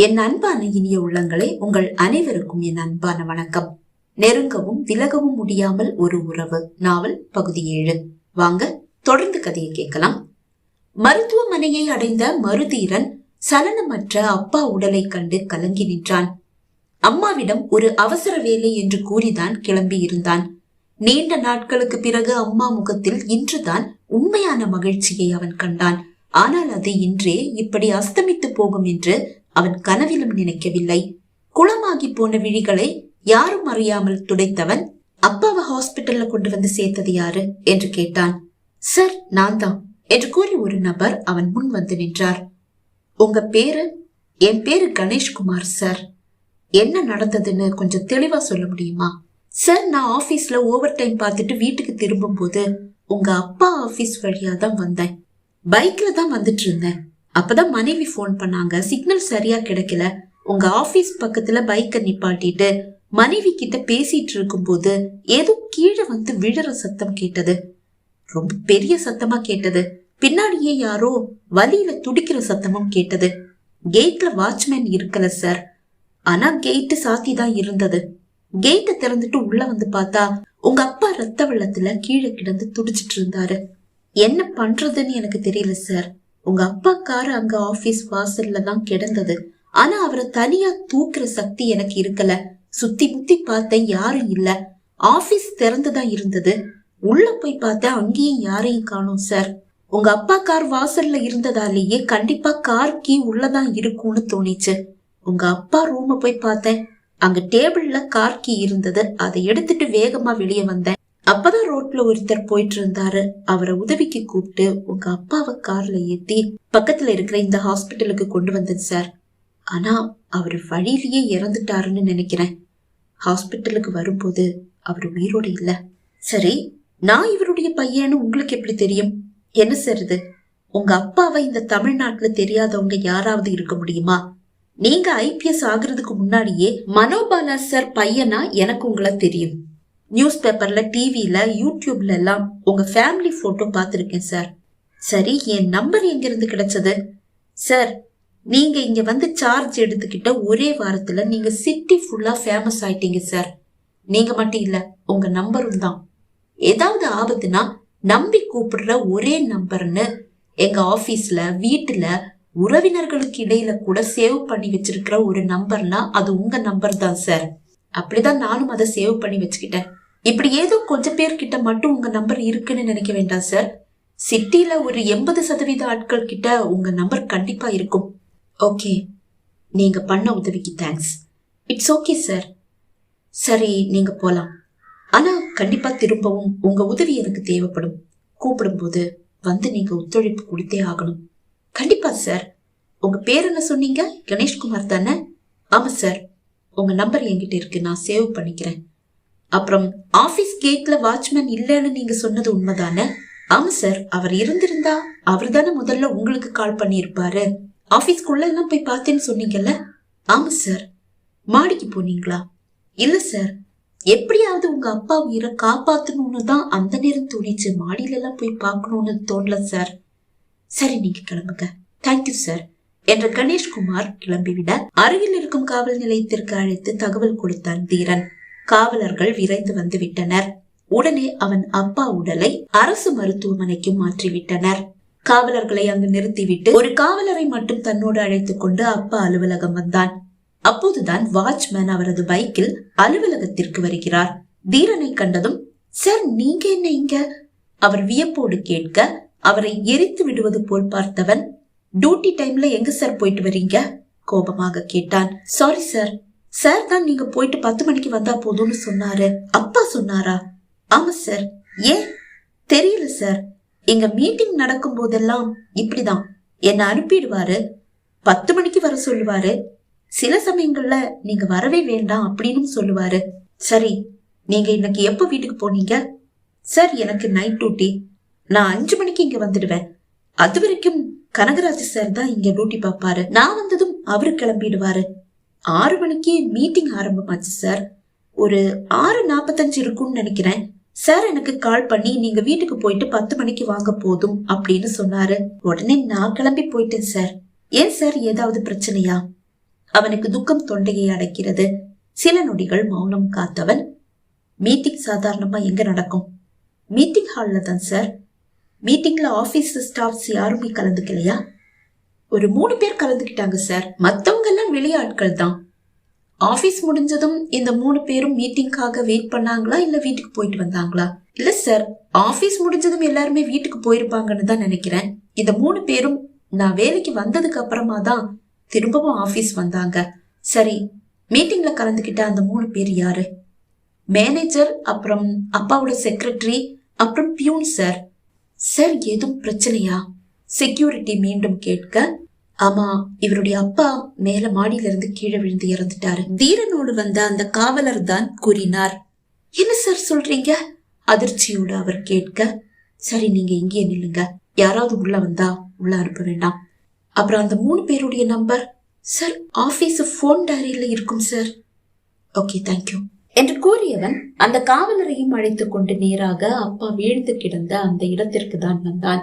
என் அன்பான இனிய உள்ளங்களே, உங்கள் அனைவருக்கும் என் அன்பான வணக்கம். நெருங்கவும் விலகவும் முடியாமல் ஒரு உறவு நாவல் பகுதி 7. வாங்க தொடர்ந்து கதையை கேட்கலாம். மருத்துவமனையை அடைந்த மருதீரன் சலனமற்ற அப்பா உடலை கண்டு கலங்கி நின்றான். அம்மாவிடம் ஒரு அவசர வேலை என்று கூறிதான் கிளம்பி இருந்தான். நீண்ட நாட்களுக்கு பிறகு அம்மா முகத்தில் இன்றுதான் உண்மையான மகிழ்ச்சியை அவன் கண்டான். ஆனால் அது இன்றே இப்படி அஸ்தமித்து போகும் என்று அவன் கனவிலும் நினைக்கவில்லை. குளமாகி போன விழிகளை யாரும் அறியாமல் துடைத்தவன், அப்பாவை ஹாஸ்பிட்டல்ல கொண்டு வந்து சேர்த்தது யாரு என்று கேட்டான். சார், நான் தான் என்று கூறி ஒரு நபர் அவன் முன் வந்து நின்றார். உங்க பேரு? என் பேரு கணேஷ்குமார் சார். என்ன நடந்ததுன்னு கொஞ்சம் தெளிவா சொல்ல முடியுமா? சார், நான் ஆபீஸ்ல ஓவர் டைம் பார்த்துட்டு வீட்டுக்கு திரும்பும் போது உங்க அப்பா ஆபீஸ் வழியா தான் வந்தேன். பைக்ல தான் வந்துட்டு இருந்தேன். அப்பதான் மனைவி போன் பண்ணாங்க. சிக்னல் சரியா கிடைக்கல. உங்க ஆபீஸ் பக்கத்துல பைக்கை நிப்பாட்டிட்டு மனைவி கிட்ட பேசிட்டு இருக்கும் போது ஏதோ கீழே வந்து விழுற சத்தம் கேட்டது. ரொம்ப பெரிய சத்தமா கேட்டது. பின்னாடியே யாரோ வலியில துடிக்கிற சத்தமும் கேட்டது. கேட்ல வாட்ச்மேன் இருக்கல சார், ஆனா கேட்டு சாத்தி தான் இருந்தது. கேட்டை திறந்துட்டு உள்ள வந்து பார்த்தா உங்க அப்பா ரத்த வெள்ளத்துல கீழே கிடந்து துடிச்சிட்டு இருந்தாரு. என்ன பண்றதுன்னு எனக்கு தெரியல சார். உங்க அப்பா காரு அங்க ஆபீஸ் வாசல்ல தான் கிடந்தது. ஆனா அவரை தனியா தூக்குற சக்தி எனக்கு இருக்கல. சுத்தி முத்தி பார்த்தேன், யாரும் இல்ல. ஆபீஸ் திறந்துதான் இருந்தது. உள்ள போய் பார்த்தேன், அங்கேயும் யாரையும் காணோம் சார். உங்க அப்பா கார் வாசல்ல இருந்ததாலேயே கண்டிப்பா கார் கீ உள்ளதான் இருக்கும்னு தோணிச்சு. உங்க அப்பா ரூம போய் பார்த்தேன், அங்க டேபிள்ல கார் கீ இருந்தது. அதை எடுத்துட்டு வேகமா வெளியே வந்தேன். அப்பதான் ரோட்ல ஒருத்தர் போயிட்டு இருந்தாரு. அவரை உதவிக்கு கூப்பிட்டு உங்க அப்பாவை கார்ல ஏத்தி பக்கத்துல இருக்கிற இந்த ஹாஸ்பிட்டலுக்கு கொண்டு வந்தேன் சார். ஆனா அவரு வழியிலேயே இறந்துட்டாருன்னு நினைக்கிறேன். ஹாஸ்பிட்டலுக்கு வரும்போது அவரு உயிரோட இல்ல. சரி, நான் இவருடைய பையன்னு உங்களுக்கு எப்படி தெரியும்? என்ன சார் இது? உங்க அப்பாவை இந்த தமிழ்நாட்டுல தெரியாதவங்க யாராவது இருக்க முடியுமா? நீங்க ஐபிஎஸ் ஆகுறதுக்கு முன்னாடியே மனோபாலா சார் பையனா எனக்கு உங்களை தெரியும். நியூஸ் பேப்பர்ல, டிவில, யூடியூப்ல எல்லாம் உங்க ஃபேமிலி போட்டோ பாத்திருக்கேன் சார். சரி, என் நம்பர் எங்க இருந்து கிடைச்சது? சார், நீங்க இங்க வந்து சார்ஜ் எடுத்துக்கிட்ட ஒரே வாரத்துல நீங்க சிட்டி ஃபுல்லா ஃபேமஸ் ஆயிட்டீங்க சார். நீங்க மட்டும் இல்ல, உங்க நம்பரும் தான். ஏதாவது ஆபத்துனா நம்பி கூப்பிடுற ஒரே நம்பர்னு எங்க ஆபீஸ்ல, வீட்டுல, உறவினர்களுக்கு இடையில கூட சேவ் பண்ணி வச்சிருக்கிற ஒரு நம்பர்னா அது உங்க நம்பர் தான் சார். அப்படிதான் நானும் அதை சேவ் பண்ணி வச்சுக்கிட்டேன். இப்படி ஏதோ கொஞ்சம் பேர்கிட்ட மட்டும் உங்க நம்பர் இருக்குன்னு நினைக்க வேண்டாம் சார். சிட்டில ஒரு 80% ஆட்கள் கிட்ட உங்க நம்பர் கண்டிப்பா இருக்கும். ஓகே, நீங்க பண்ண உதவிக்கு தேங்க்ஸ். It's okay sir. சரி, நீங்க போலாம். ஆனா கண்டிப்பா திரும்பவும் உங்க உதவி எனக்கு தேவைப்படும். கூப்பிடும் போது வந்து நீங்க ஒத்துழைப்பு கொடுத்தே ஆகணும். கண்டிப்பா சார். உங்க பேர் என்ன சொன்னீங்க? கணேஷ்குமார் தானே? ஆமா சார். உங்க நம்பர் என்கிட்ட இருக்கு, நான் சேவ் பண்ணிக்கிறேன். அப்புறம் ஆபீஸ் கேட்ல வாட்ச்மேன் இல்லன்னு நீங்க சொன்னது உண்மைதானே? ஆமா சார். அவர் இருந்திருந்தா அவர் தானே முதல்ல உங்களுக்கு கால் பண்ணிருப்பாரு. ஆபீஸ்க்குள்ள எல்லாம் போய் பார்த்தேன்னு சொன்னீங்கல்ல? ஆமா சார். மாடிக்கு போனீங்களா? இல்ல சார். எப்படியாவது உங்க அப்பா உயிரை காப்பாத்தணும்னு தான் அந்த நேரம் தோணிச்சு. மாடியில எல்லாம் போய் பார்க்கணும்னு தோணல சார். சரி, நீங்க கிளம்புங்க. தேங்க்யூ சார் என்ற கணேஷ்குமார் கிளம்பிவிட அருகில் இருக்கும் காவல் நிலையத்திற்கு அழைத்து தகவல் கொடுத்தான் தீரன். காவலர்கள் விரைந்து வந்து விட்டனர். உடனே அவன் அப்பா உடலை அரசு மருத்துவமனைக்கு மாற்றிவிட்டனர். காவலர்களை அங்கு நிறுத்திவிட்டு ஒரு காவலரை மட்டும் தன்னோடு அழைத்துக் கொண்டு அப்பா அலுவலகம் வந்தான். அப்போதுதான் வாட்ச்மேன் அவரது பைக்கில் அலுவலகத்திற்கு வருகிறார். தீரனை கண்டதும், சார், நீங்க என்ன இங்க? அவர் வியப்போடு கேட்க அவரை எரித்து விடுவது போல் பார்த்தவன், டியூட்டி டைம்ல எங்க சார் போயிட்டு வரீங்க? கோபமாக கேட்டான். Sorry sir. சார் தான் நீங்க போயிட்டு 10 மணிக்கு வந்தா போதும்னு சொன்னாரு. அப்பா சொன்னாரா? ஆமா சார். ஏன் தெரியல சார். எங்க மீட்டிங் நடக்கும் போதெல்லாம் இப்படிதான் என்ன அனுப்பிடுவாரு. 10 மணிக்கு வர சொல்லுவாரு. சில சமயங்கள்ல நீங்க வரவே வேண்டாம் அப்படின்னு சொல்லுவாரு. சரி, நீங்க இன்னைக்கு எப்ப வீட்டுக்கு போனீங்க? சார், எனக்கு நைட் டியூட்டி. நான் 5 மணிக்கு இங்க வந்துடுவேன். அது வரைக்கும் கனகராஜ் சார் தான் இங்க டியூட்டி பாப்பாரு. நான் வந்ததும் அவரு கிளம்பிடுவாரு. 6 மணிக்கு மீட்டிங் ஆரம்பமாச்சு சார். ஒரு 6:45 இருக்கும்னு நினைக்கிறேன். சார் எனக்கு கால் பண்ணி நீங்க வீட்டுக்கு போயிட்டு 10 மணிக்கு வாங்க போதும் அப்படின்னு சொன்னாரு. உடனே நான் கிளம்பி போயிட்டேன் சார். ஏன் சார், ஏதாவது பிரச்சனையா? அவனுக்கு துக்கம் தொண்டையை அடைக்கிறது. சில நொடிகள் மௌனம் காத்தவன், மீட்டிங் சாதாரணமா எங்க நடக்கும்? மீட்டிங் ஹால்ல தான் சார். மீட்டிங்ல ஆபீஸ் ஸ்டாஃப்ஸ் யாருமே கலந்துக்கலையா? ஒரு 3 பேர் கலந்துக்கிட்டாங்க சார். மத்தவங்க எல்லாம் வெளியாட்கள் தான். ஆபீஸ் முடிஞ்சதும் இந்த 3 பேரும் மீட்டிங்காக வெயிட் பண்ணாங்களா இல்ல வீட்டுக்கு போயிட்டு வந்தாங்களா? இல்ல சார், ஆபீஸ் முடிஞ்சதும் எல்லாருமே வீட்டுக்கு போயிருப்பாங்கன்னு தான் நினைக்கிறேன். இந்த 3 பேரும் நான் வேலைக்கு வந்ததுக்கு அப்புறமா தான் திரும்பவும் ஆபீஸ் வந்தாங்க. சரி, மீட்டிங்ல கலந்துக்கிட்ட அந்த 3 பேர் யாரு? மேனேஜர், அப்புறம் அப்பாவோட செக்ரட்டரி, அப்புறம் பியூன் சார். சார், எதுவும் பிரச்சனையா? செக்யூரிட்டி மீண்டும் கேட்க, ஆமா, இவருடைய அப்பா மேல மாடியில இருந்து கீழே விழுந்து இறந்துட்டாரு. தீரனோடு வந்த அந்த காவலர் தான் கூறினார். என்ன சார் சொல்றீங்க? அதிர்ச்சியோடு அவர் கேட்க, சரி, நீங்க இங்கே நில்லுங்க. யாராவது உள்ள வந்தா உள்ள அனுப்ப வேண்டாம். அப்புறம் அந்த 3 பேருடைய நம்பர்? சார், ஆபீஸ் போன் டைரியில இருக்கும் சார். ஓகே, தேங்க்யூ என்று கூறியவன் அந்த காவலரையும் அழைத்துக் கொண்டு நேராக அப்பா வீழ்ந்து கிடந்த அந்த இடத்திற்கு தான் வந்தான்.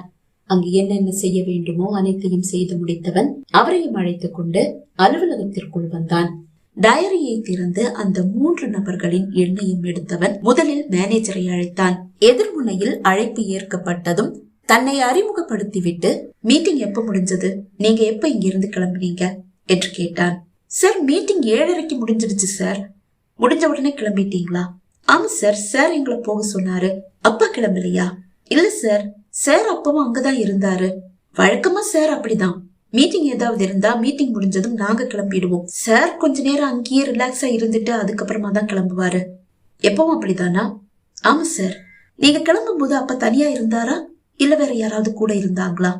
அங்கு என்னென்ன செய்ய வேண்டுமோ அனைத்தையும் செய்து முடித்தவன் அவரையும் அழைத்துக் கொண்டு அலுவலகத்திற்குள் வந்தான். டயரியை திறந்து அந்த 3 நபர்களின் எண்ணையும் எடுத்தவன் முதலில் மேனேஜரை அழைத்தான். எதிர்முனையில் அழைப்பு ஏற்கப்பட்டதும் தன்னை அறிமுகப்படுத்திவிட்டு, மீட்டிங் எப்ப முடிஞ்சது? நீங்க எப்ப இங்கிருந்து கிளம்புனீங்க என்று கேட்டான். சார், மீட்டிங் 7:30 முடிஞ்சிடுச்சு சார். முடிஞ்ச உடனே கிளம்பிட்டீங்களா? ஆமா சார், சார் எங்களை போக சொன்னாரு. அப்பா கிளம்பலையா? இல்ல சார், சார் அப்பவும் அங்கதான் இருந்தாரு. வழக்கமா சார் அப்படிதான். மீட்டிங் ஏதாவது இருந்தா மீட்டிங் முடிஞ்சதும் நாங்க கிளம்பிடுவோம். சார் கொஞ்ச நேரம் அங்கேயே ரிலாக்ஸா இருந்துட்டு அதுக்கப்புறமா தான் கிளம்புவாரு. எப்பவும் அப்படிதானா? ஆமா சார். நீங்க கிளம்பும் போது அப்பா தனியா இருந்தாரா இல்ல வேற யாராவது கூட இருந்தாங்களா?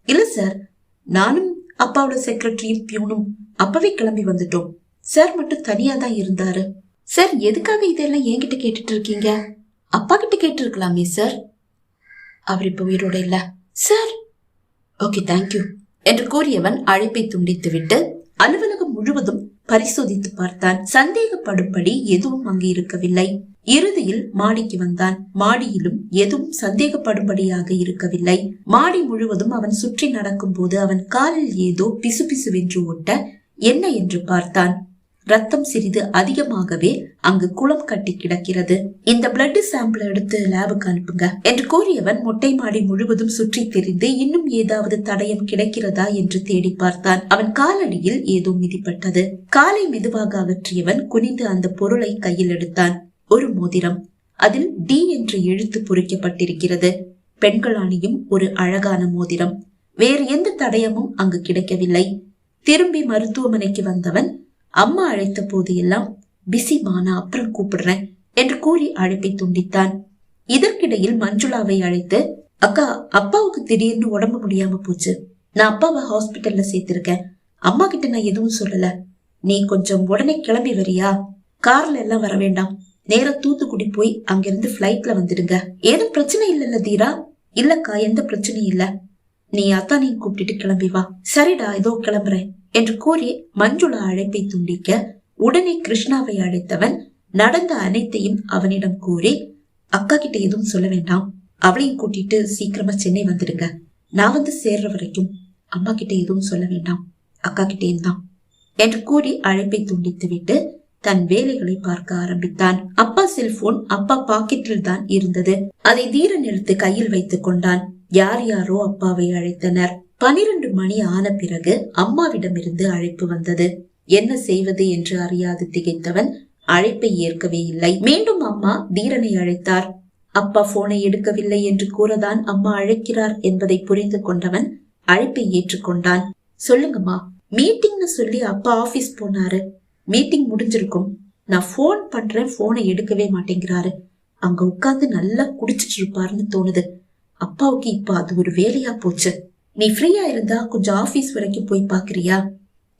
இல்ல சார், நானும் அப்பாவோட செக்ரட்டரியும் பியூனும் அப்பவே கிளம்பி வந்துட்டோம். சார் மட்டும் தனியா தான் இருந்தாரு. சார், எதுக்காக இதெல்லாம் என்கிட்ட கேட்டுட்டு இருக்கீங்க? அப்பா கிட்ட கேட்டு இருக்கலாமே சார். அவர் இப்ப உயிரோட இல்ல சார். ஓகே, தேங்க்யூ என்று கூறியவன் அழைப்பை துண்டித்து விட்டு அலுவலகம் முழுவதும் பரிசோதித்து பார்த்தான். சந்தேகப்படும்படி எதுவும் அங்கு இருக்கவில்லை. இறுதியில் மாடிக்கு வந்தான். மாடியிலும் எதுவும் சந்தேகப்படும்படியாக இருக்கவில்லை. மாடி முழுவதும் அவன் சுற்றி நடக்கும் போது அவன் காலில் ஏதோ பிசுபிசுவென்று ஒட்ட என்ன என்று பார்த்தான். ரத்தம் சிறிது அதிகமாகவே அங்கு குளம் கட்டி கிடக்கிறது. இந்த பிளட் சாம்பிள் எடுத்து லேபுக்கு அனுப்புங்க என்று கூறியவன் மொட்டை மாடி முழுவதும் சுற்றி திரிந்து இன்னும் ஏதாவது தடயம் கிடைக்கிறதா என்று தேடி பார்த்தான். அவன் காலடியில் ஏதோ மிதிப்பட்டது. காலை மெதுவாக அகற்றியவன் குனிந்து அந்த பொருளை கையில் எடுத்தான். ஒரு மோதிரம். அதில் டி என்று எழுத்து பொறிக்கப்பட்டிருக்கிறது. பெண்கள் அணியும் ஒரு அழகான மோதிரம். வேறு எந்த தடயமும் அங்கு கிடைக்கவில்லை. திரும்பி மருத்துவமனைக்கு வந்தவன் அம்மா அழைத்த போது எல்லாம் பிஸிமா, நான் அப்புறம் கூப்பிடுறேன் என்று கூறி அழைப்பை துண்டித்தான். இதற்கிடையில் மஞ்சுளாவை அழைத்து, அக்கா, அப்பாவுக்கு திடீர்னு உடம்பு முடியாம போச்சு. நான் அப்பாவை ஹாஸ்பிட்டல்ல சேர்த்திருக்கேன். அம்மா கிட்ட நான் எதுவும் சொல்லல. நீ கொஞ்சம் உடனே கிளம்பி வரியா? கார்ல எல்லாம் வர வேண்டாம். நேரா தூத்துக்குடி போய் அங்கிருந்து பிளைட்ல வந்துடுங்க. ஏதும் பிரச்சனை இல்லல்ல தீரா? இல்லக்கா, எந்த பிரச்சனையும் இல்ல. நீ அத்தானையும் கூப்பிட்டுட்டு கிளம்பி வா. சரிடா, இதோ கிளம்புறேன் என்று கூறி மஞ்சுளா அழைப்பை துண்டிக்க உடனே கிருஷ்ணாவை அழைத்தவன் நடந்த அனைத்தையும் அவனிடம் கூறி, அக்கா கிட்ட எதுவும் சொல்ல வேண்டாம். அவளையும் கூட்டிட்டு சீக்கிரமா சென்னை வந்துடுங்க. நான் வந்து சேர்ற வரைக்கும் அம்மா கிட்ட எதுவும் சொல்ல வேண்டாம். அக்கா கிட்டேயும் தான் என்று கூறி அழைப்பை துண்டித்து விட்டு தன் வேலைகளை பார்க்க ஆரம்பித்தான். அப்பா செல்போன் அப்பா பாக்கெட்டில் தான் இருந்தது. அதை தீரன் எடுத்து கையில் வைத்துக் கொண்டான். யார் யாரோ அப்பாவை அழைத்தனர். 12 மணி ஆன பிறகு அம்மாவிடமிருந்து அழைப்பு வந்தது. என்ன செய்வது என்று அறியாது திகைத்தவன் அழைப்பை ஏற்கவே இல்லை. மீண்டும் அம்மா தீரனை அழைத்தார். அப்பா போனை எடுக்கவில்லை என்று கூறதான் அம்மா அழைக்கிறார் என்பதை புரிந்து கொண்டவன் அழைப்பை ஏற்றுக்கொண்டான். சொல்லுங்கம்மா, மீட்டிங்னு சொல்லி அப்பா ஆபீஸ் போனாரு. மீட்டிங் முடிஞ்சிருக்கும். நான் போன் பண்றேன், போனை எடுக்கவே மாட்டேங்கிறாரு. அங்க உட்கார்ந்து நல்லா குடிச்சிட்டு இருப்பாருன்னு தோணுது. அப்பாவுக்கு இப்ப அது ஒரு வேலையா போச்சு. நீ ஃப்ரீயா இருந்தா கொஞ்சம் ஆபீஸ் வரைக்கும் போய் பாக்குறியா?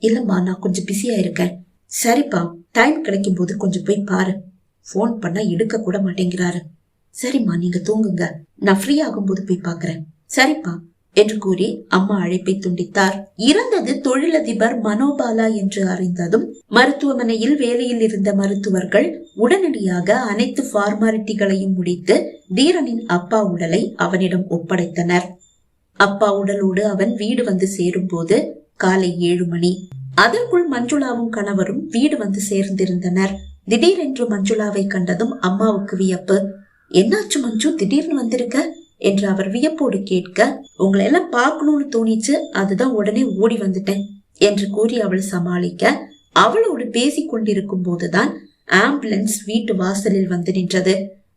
இல்லம்மா, நான் கொஞ்சம் பிஸியா இருக்கேன். சரிப்பா, டைம் கிடைக்கும் போது கொஞ்சம் போய் பாரு. போன் பண்ணா எடுக்க கூட மாட்டேங்கிறாரு. சரிம்மா, நீங்க தூங்குங்க, நான் ஃப்ரீ ஆகும் போது போய் பாக்குறேன். சரிப்பா என்று கூறி அம்மா அழைப்பை துண்டித்தார். இறந்தது தொழிலதிபர் மனோபாலா என்று அறிந்ததும் மருத்துவமனையில் வேலையில் இருந்த மருத்துவர்கள் உடனடியாக அனைத்து ஃபார்மாலிட்டிகளையும் முடித்து தீரனின் அப்பா உடலை அவனிடம் ஒப்படைத்தனர். அப்பா உடலோடு அவன் வீடு வந்து சேரும் போது காலை 7 மணி. அதற்குள் மஞ்சுளாவும் கணவரும் வீடு வந்து சேர்ந்திருந்தனர். திடீரென்று மஞ்சுளாவை கண்டதும் அம்மாவுக்கு வியப்பு. என்னாச்சு மஞ்சு, திடீர்னு வந்திருக்க என்று அவர் வியப்போடு கேட்க, உங்களை எல்லாம் பார்க்கணும்னு தோணிச்சு, அதுதான் உடனே ஓடி வந்துட்டேன் என்று கூறி அவள் சமாளிக்க, அவளோடு பேசிக் கொண்டிருக்கும் போதுதான் ஆம்புலன்ஸ் வீட்டு வாசலில் வந்து நின்றது.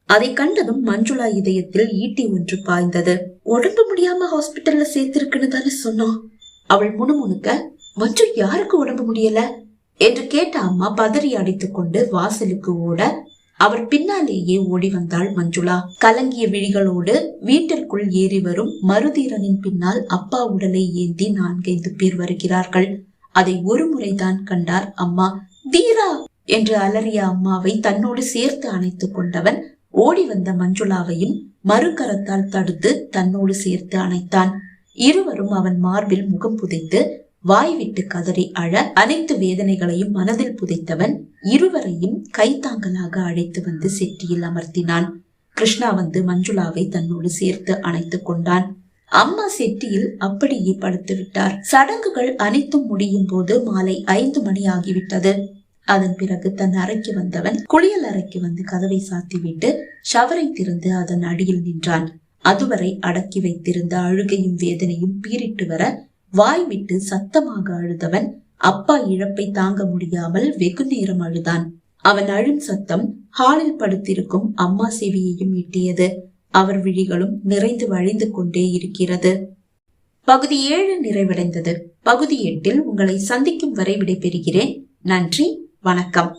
அதை கண்டதும் மஞ்சுளா இதயத்தில் ஈட்டி ஒன்று பாய்ந்தது. உடம்பு முடியாம ஹாஸ்பிட்டல்ல சேர்த்திருக்குன்னு தானே சொன்னோம். அவள் முணுமுணுக்க, மஞ்சு யாருக்கு உடம்பு முடியல என்று கேட்ட அம்மா பதறி அடித்துக் கொண்டு வாசலுக்கு ஓட, அவர் பின்னாலேயே ஓடி வந்தாள் மஞ்சுளா. கலங்கிய விழிகளோடு வீட்டிற்குள் ஏறி வரும் மருதீரனின் பின்னால் அப்பா உடலை ஏந்தி 4-5 பேர் வருகிறார்கள். அதை ஒரு முறைதான் கண்டார் அம்மா. தீரா என்று அலறிய அம்மாவை தன்னோடு சேர்த்து அணைத்துக் கொண்டவன் ஓடி வந்த மஞ்சுளாவையும் மறுகரத்தால் தடுத்து தன்னோடு சேர்த்து அணைத்தான். இருவரும் அவன் மார்பில் முகம் புதைத்து வாய் விட்டு கதறி அழ, அனைத்து வேதனைகளையும் மனதில் புதைத்தவன் இருவரையும் கைத்தாங்கலாக அழைத்து வந்து செட்டியில் அமர்த்தினான். கிருஷ்ணா வந்து மஞ்சுளாவை தன்னோடு சேர்த்து அணைத்துக் கொண்டான். அம்மா செட்டியில் அப்படியே படுத்து விட்டார். சடங்குகள் அனைத்தும் முடியும் போது மாலை 5 மணி ஆகிவிட்டது. அதன் பிறகு தன் அறைக்கு வந்தவன் குளியல் அறைக்கு வந்து கதவை சாத்திவிட்டு ஷவரை திறந்து அதன் அடியில் நின்றான். அதுவரை அடக்கி வைத்திருந்த அழுகையும் வேதனையும் பீறிட்டு வர வாய் விட்டு சத்தமாக அழுதவன் அப்பா இழப்பை தாங்க முடியாமல் வெகு நேரம் அழுதான். அவன் அழும் சத்தம் ஹாலில் படுத்திருக்கும் அம்மா செவியையும் எட்டியது. அவர் விழிகளும் நிறைந்து வழிந்து கொண்டே இருக்கிறது. பகுதி 7 நிறைவடைந்தது. பகுதி 8 உங்களை சந்திக்கும் வரை விடைபெறுகிறேன். நன்றி, வணக்கம்.